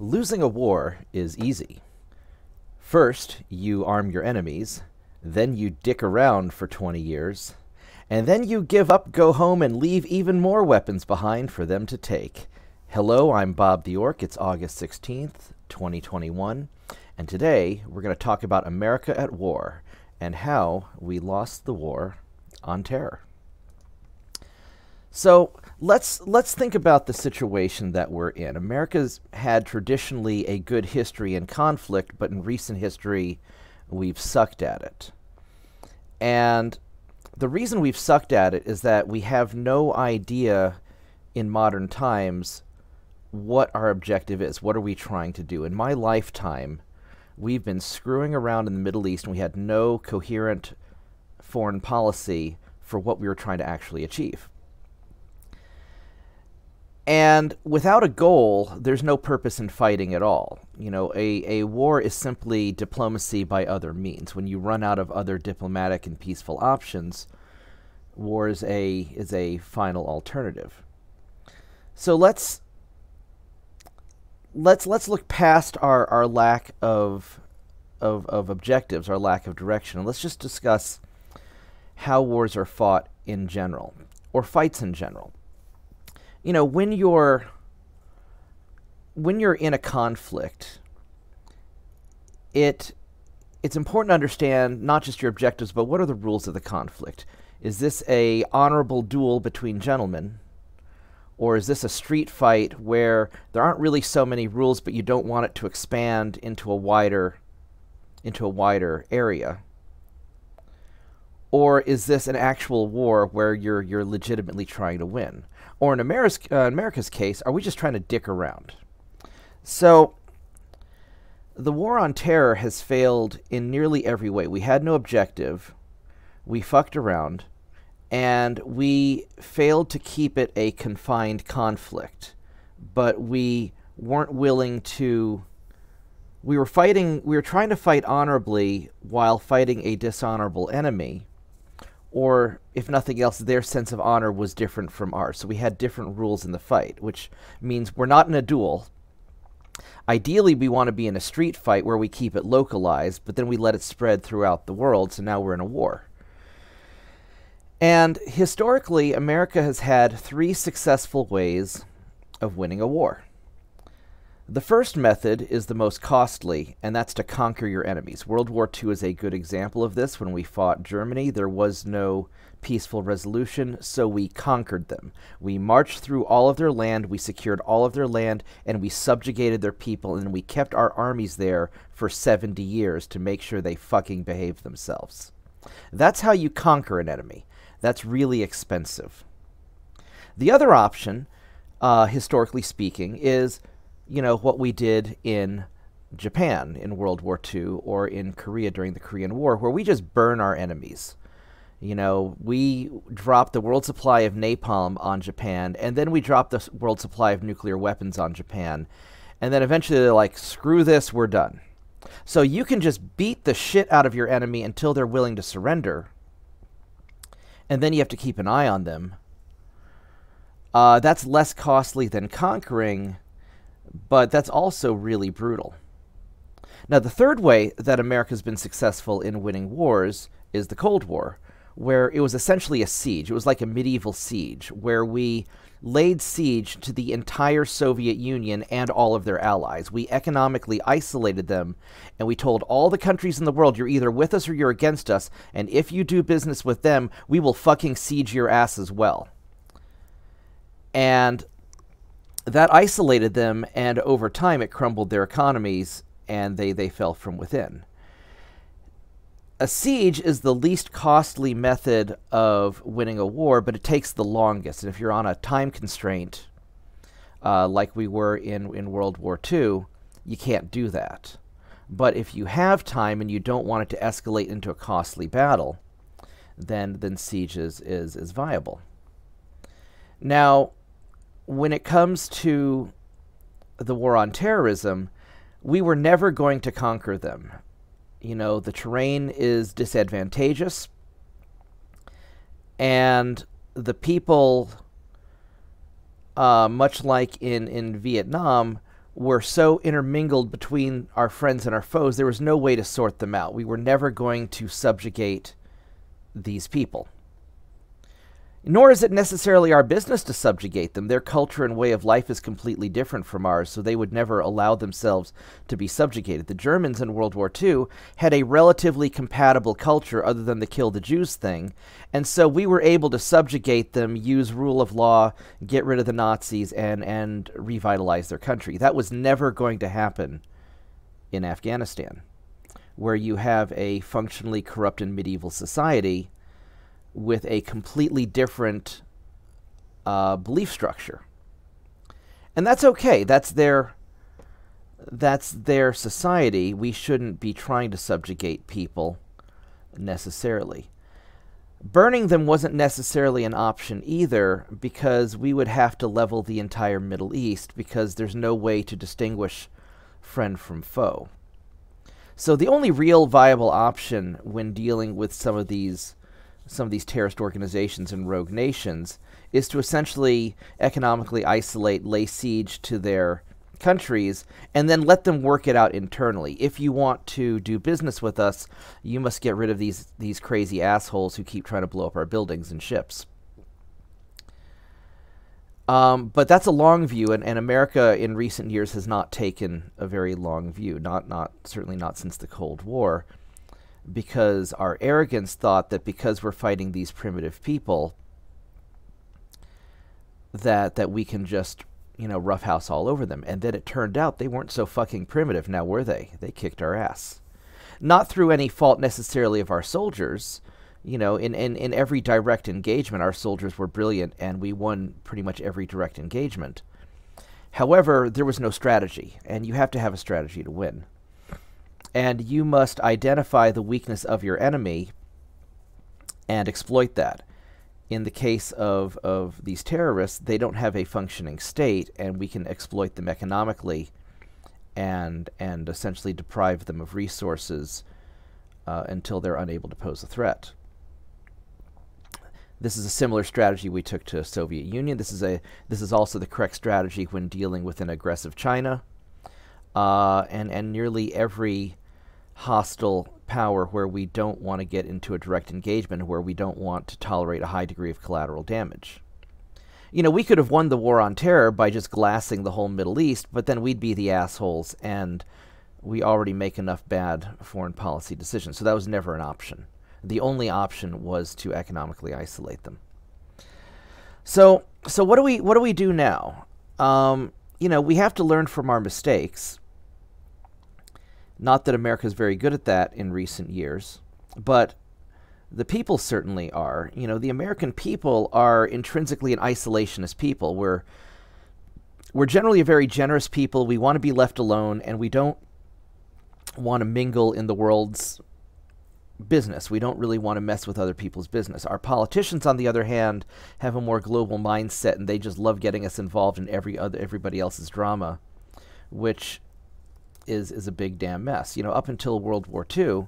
Losing a war is easy. First, you arm your enemies, then you dick around for 20 years, and then you give up, go home, and leave even more weapons behind for them to take. Hello, I'm Bobtheorc. It's August 16th, 2021, and today we're going to talk about America at war and how we lost the war on terror. So let's think about the situation that we're in. America's had traditionally a good history in conflict, but in recent history, we've sucked at it. And the reason we've sucked at it is that we have no idea in modern times what our objective is. What are we trying to do? In my lifetime, we've been screwing around in the Middle East, and we had no coherent foreign policy for what we were trying to actually achieve. And without a goal, there's no purpose in fighting at all. You know, a war is simply diplomacy by other means. When you run out of other diplomatic and peaceful options, war is a final alternative. So let's look past our lack of objectives, our lack of direction, and let's just discuss how wars are fought in general, or fights in general. You know, when you're in a conflict, it's important to understand not just your objectives, but what are the rules of the conflict. Is this a honorable duel between gentlemen, or is this a street fight where there aren't really so many rules, but you don't want it to expand into a wider area? Or is this an actual war where you're legitimately trying to win? Or in America's case, are we just trying to dick around? So the war on terror has failed in nearly every way. We had no objective, we fucked around, and we failed to keep it a confined conflict. But we weren't willing to... We were trying to fight honorably while fighting a dishonorable enemy. Or, if nothing else, their sense of honor was different from ours. So we had different rules in the fight, which means we're not in a duel. Ideally, we want to be in a street fight where we keep it localized, but then we let it spread throughout the world, so now we're in a war. And historically, America has had three successful ways of winning a war. The first method is the most costly, and that's to conquer your enemies. World War II is a good example of this. When we fought Germany, there was no peaceful resolution, so we conquered them. We marched through all of their land, we secured all of their land, and we subjugated their people, and we kept our armies there for 70 years to make sure they fucking behaved themselves. That's how you conquer an enemy. That's really expensive. The other option, historically speaking, is what we did in Japan in World War II or in Korea during the Korean War, where we just burn our enemies. We dropped the world supply of napalm on Japan, and then we dropped the world supply of nuclear weapons on Japan. And then eventually they're like, screw this, we're done. So you can just beat the shit out of your enemy until they're willing to surrender. And then you have to keep an eye on them. That's less costly than conquering, but that's also really brutal. Now, the third way that America's been successful in winning wars is the Cold War, where it was essentially a siege. It was like a medieval siege, where we laid siege to the entire Soviet Union and all of their allies. We economically isolated them, and we told all the countries in the world, you're either with us or you're against us, and if you do business with them, we will fucking siege your ass as well. And that isolated them, and over time it crumbled their economies, and they fell from within. A siege is the least costly method of winning a war, but it takes the longest. And if you're on a time constraint, like we were in World War II, you can't do that. But if you have time and you don't want it to escalate into a costly battle, then siege is viable. Now, when it comes to the war on terrorism, we were never going to conquer them. The terrain is disadvantageous, and the people, much like in Vietnam, were so intermingled between our friends and our foes, there was no way to sort them out. We were never going to subjugate these people. Nor is it necessarily our business to subjugate them. Their culture and way of life is completely different from ours, so they would never allow themselves to be subjugated. The Germans in World War II had a relatively compatible culture other than the kill the Jews thing, and so we were able to subjugate them, use rule of law, get rid of the Nazis, and revitalize their country. That was never going to happen in Afghanistan, where you have a functionally corrupted medieval society with a completely different belief structure. And that's okay. That's their society. We shouldn't be trying to subjugate people necessarily. Burning them wasn't necessarily an option either, because we would have to level the entire Middle East, because there's no way to distinguish friend from foe. So the only real viable option when dealing with some of these terrorist organizations and rogue nations is to essentially economically isolate, lay siege to their countries, and then let them work it out internally. If you want to do business with us, you must get rid of these crazy assholes who keep trying to blow up our buildings and ships. But that's a long view, and America in recent years has not taken a very long view, certainly not since the Cold War, because our arrogance thought that because we're fighting these primitive people, that we can just, roughhouse all over them. And then it turned out they weren't so fucking primitive, now were they? They kicked our ass. Not through any fault necessarily of our soldiers. In every direct engagement, our soldiers were brilliant, and we won pretty much every direct engagement. However, there was no strategy, and you have to have a strategy to win. And you must identify the weakness of your enemy and exploit that. In the case of these terrorists, they don't have a functioning state, and we can exploit them economically and essentially deprive them of resources until they're unable to pose a threat. This is a similar strategy we took to the Soviet Union. This is also the correct strategy when dealing with an aggressive China. And nearly every hostile power where we don't want to get into a direct engagement, where we don't want to tolerate a high degree of collateral damage. We could have won the war on terror by just glassing the whole Middle East, but then we'd be the assholes, and we already make enough bad foreign policy decisions, so that was never an option. The only option was to economically isolate them. So what do we do now? We have to learn from our mistakes. Not that America is very good at that in recent years, but the people certainly are. The American people are intrinsically an isolationist people. We're generally a very generous people. We want to be left alone, and we don't want to mingle in the world's business. We don't really want to mess with other people's business. Our politicians, on the other hand, have a more global mindset, and they just love getting us involved in everybody else's drama, which is a big damn mess. Up until World War II,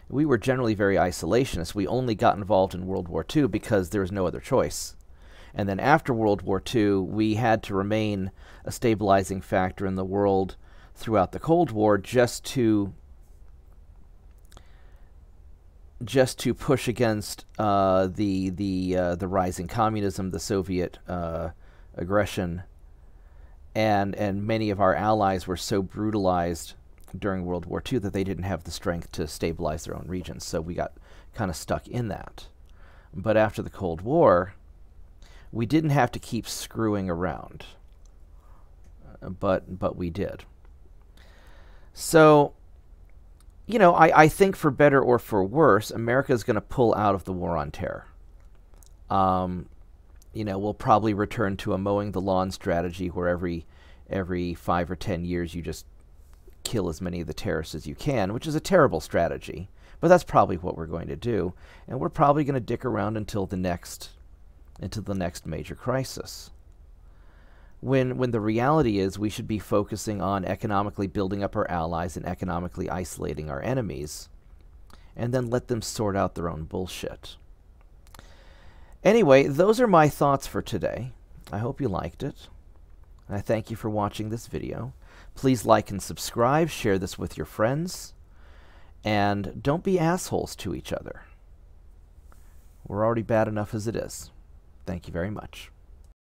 we were generally very isolationist. We only got involved in World War II because there was no other choice. And then after World War II, we had to remain a stabilizing factor in the world throughout the Cold War just to push against the rising communism, the Soviet aggression. And many of our allies were so brutalized during World War II that they didn't have the strength to stabilize their own regions. So we got kind of stuck in that. But after the Cold War, we didn't have to keep screwing around. But we did. So, I think for better or for worse, America is going to pull out of the war on terror. We'll probably return to a mowing the lawn strategy where every 5 or 10 years you just kill as many of the terrorists as you can, which is a terrible strategy, but that's probably what we're going to do, and we're probably going to dick around until the next major crisis. When the reality is we should be focusing on economically building up our allies and economically isolating our enemies, and then let them sort out their own bullshit. Anyway, those are my thoughts for today. I hope you liked it. I thank you for watching this video. Please like and subscribe, share this with your friends, and don't be assholes to each other. We're already bad enough as it is. Thank you very much.